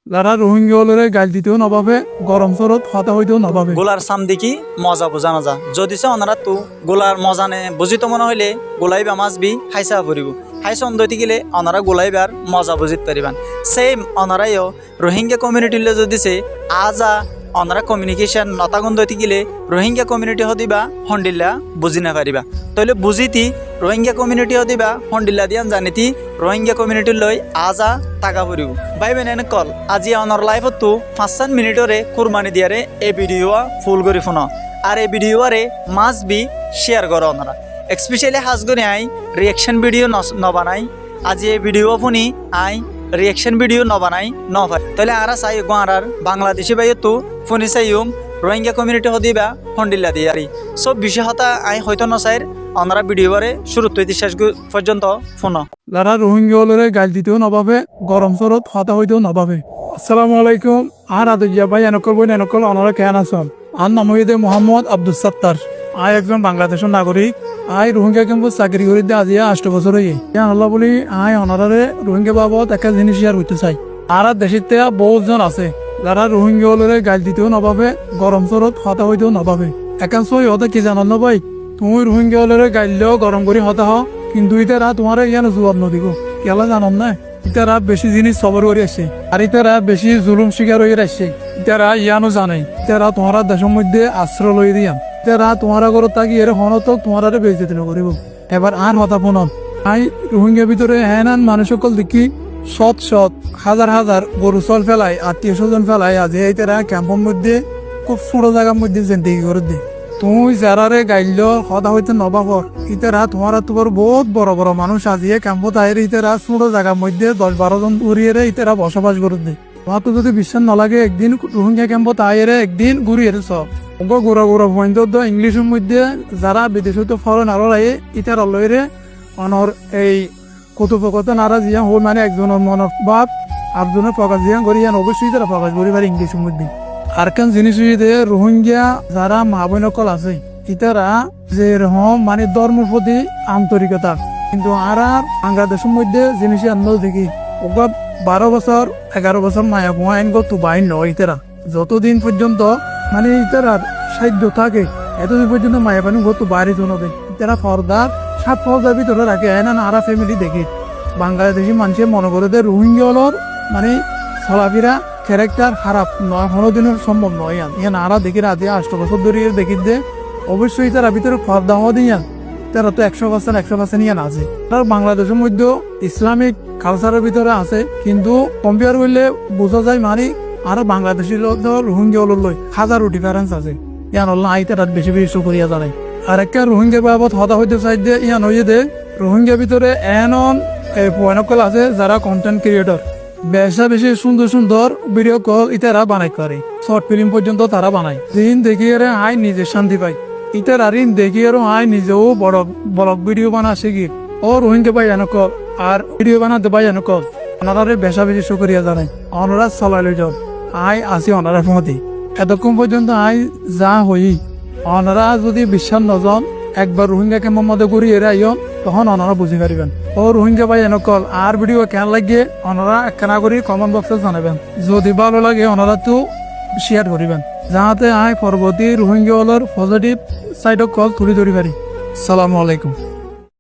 যারা রোহিঙ্গা হলে গাইল দিতেও নভাবে গরম সরত হতা হইতেও নভাবে গোলার সাম দেখি মজা বোঝা না যা যদি সে অনারা তো গোলার মজা নে বুঝিত মনে হইলে গোলাইবা মাছ বি হাইসা পড়িব হাইসা অন্ধতি গেলে অনারা গোলাইবার মজা বুঝিত পারিবান সেম অনারাইও রোহিঙ্গা কমিউনিটিলে যদি সে আজা অনারা কমিউনিকেশন নতাগন দইতে গেলে রোহিঙ্গা কমিউনিটি হদিবা হন্ডিল্লা বুঝি না পারিবা তাহলে বুঝিতি রোহিঙ্গা কমিউনিটি হদিবা হন্ডিল্লা দিয়ান জানিতি রোহিঙ্গা কমিউনিটি লই আজা টাকা পড়িব ভাইবেন এনে কল আজি অনর লাইফত তো 5 মিনিটরে কুরবানি দিয়ারে এই ভিডিও ফুল করে ফোন আর এই ভিডিওরে মাস বি শেয়ার করো অনরা স্পেশালি হাজগনে আই রিয়াকশন ভিডিও নবানাই আজি এই ভিডিও ফোনি আই রিয়াকশন ভিডিও নবানাই নভাই তাহলে আরা চাই আর বাংলাদেশি ভাই তো ফোনি চাইম রোহিঙ্গা কমিউনিটি হদিবা হন্ডিল্লা দিয়ারি সব বিষয় হতা আই হয়তো নসাইর অনারা ভিডিওরে শুরু থেকে শেষ পর্যন্ত ফোন যারা রোহিঙ্গা হলে গাইল দিতেও নভাবে গরম সরত হতা হইতেও নভাবে। আসসালামু আলাইকুম। আর আদুজিয়া ভাই এনকল বই এনকল অনারা কেন আছেন? আর নাম হইতে মোহাম্মদ আব্দুল সত্তার। আই একজন বাংলাদেশের নাগরিক। আই রোহিঙ্গা ক্যাম্প চাকরি করে দিয়ে আজিয়া 8 বছর হয়ে আল্লাহ বলি আই অনারে রোহিঙ্গা বাবদ একটা জিনিস শেয়ার হইতে চাই। আর দেশের থেকে বহুজন আছে যারা রোহিঙ্গা হলে গাইল দিতেও নভাবে গরম সরত হতা হইতেও নভাবে। একান সই হতে কি জানান না ভাই তুমি রোহিঙ্গা হলে গাইলেও গরম করে হতা হ কিন্তু ইতারা তোমার ইয়ানো জবাব নদিব কেলা জানাম না ইতারা বেশি জিনিস সবর করে আসছে আর ইতারা বেশি জুলুম শিকার হয়ে আসছে ইতারা ইয়ানো জানে ইতারা তোমার দেশের মধ্যে আশ্রয় লই দিয়াম ইতারা তোমার ঘর থাকি এর হনতক তোমার বেজতি নকরিব এবার আর হতা পুনম আই রোহিঙ্গা ভিতরে হ্যান মানুষ সকল দেখি শত হাজার হাজার গরু চল ফেলাই আত্মীয় স্বজন ফেলাই আজ ইতারা ক্যাম্পের মধ্যে খুব ছোট জায়গার মধ্যে জিন্দেগি করে দে তুই যারারে গাইল সদা হইতে নবাবর ইতারা তোমার তোমার বহুত বড় বড় মানুষ আজিয়ে ক্যাম্পত আইরে ইতারা ছোট জায়গার মধ্যে 10-12 জন উড়িয়ে ইতারা বসবাস করে দে তোমার তো যদি বিশ্বাস নলাগে একদিন রোহিঙ্গা ক্যাম্পত আইরে একদিন ঘুরিয়ে সব ঘুরা পয়েন্ট ইংলিশের মধ্যে যারা বিদেশে তো ফরেন আরো লাগে ইতারা লইরে অনর এই কথোপকথন আর জিয়া হল মানে একজনের মনের ভাব আরেকজনের প্রকাশ জিয়া করিয়ান অবশ্যই তারা প্রকাশ করিবার ইংলিশের মধ্যে আর কেন জিনিস রোহিঙ্গা যারা মা বোনকল আছে ইতারা যে রকম মানে ধর্মের প্রতি আন্তরিকতা কিন্তু আর বাংলাদেশের মধ্যে জিনিস আনন্দ দেখি ওগা 12 বছর 11 বছর মায়া ভুয়া আইন গত বাইন নয় ইতারা যতদিন পর্যন্ত মানে ইতারার সাহায্য থাকে এতদিন পর্যন্ত মায়া পানি গত বাইরে জনবে ইতারা ফর্দার 7 ফর্দার ভিতরে রাখে না আরা ফ্যামিলি দেখি বাংলাদেশি মানুষের মনে করে দেয় রোহিঙ্গা হলর মানে চলাফেরা ক্যারেক্টার খারাপ নয় কোনোদিনের সম্ভব নয় ইয়ান আরা দেখি রাতে 8 বছর ধরে দেখি দে অবশ্যই তারা ভিতরে ফর্দা হওয়া দিয়ান তারা তো 100% ইয়ান আছে আর বাংলাদেশের মধ্যে ইসলামিক কালচারের ভিতরে আছে কিন্তু কম্পেয়ার করলে বোঝা যায় মানে আর বাংলাদেশি রোহিঙ্গা লই হাজারো ডিফারেন্স আছে ইয়ান হল আই তারা বেশি বেশি করিয়া জানাই আর একটা রোহিঙ্গা বাবদ হতা হইতে চাই দে ইয়ান হইয়ে দে রোহিঙ্গা ভিতরে এমন পয়েন্টকল আছে যারা কন্টেন্ট ক্রিয়েটর বেশি সুন্দর ভিডিও কল ইতারা বানাই করে শর্ট ফিল্ম পর্যন্ত তারা বানায় ঋণ দেখিয়ে আই নিজে শান্তি পাই ইতারা ঋণ দেখিয়ে আই নিজেও বড় ব্লগ ভিডিও বানা শিখি ও রোহিঙ্গা পাই জানো কল আর ভিডিও বানাতে পাই জানো কল ওনারা বেশি শুকরিয়া জানাই ওনারা চলাই যাও আই আসি ওনারা ফোঁতি এতক্ষণ পর্যন্ত আই যা হই ওনারা যদি বিশ্বাস নজন একবার রোহিঙ্গা কেমন মধ্যে ঘুরি এরা আইন তখন ওনারা বুঝি পারিবেন ও রোহিঙ্গা ভাই এনকল আর ভিডিও কেন লাগে ওনারা একখানা করে কমেন্ট বক্সে জানাবেন যদি ভালো লাগে ওনারা তো শেয়ার করিবেন যাতে আই পরবর্তী রোহিঙ্গা হলর পজিটিভ সাইড কল তুলি ধরি পারি। আসসালামু আলাইকুম।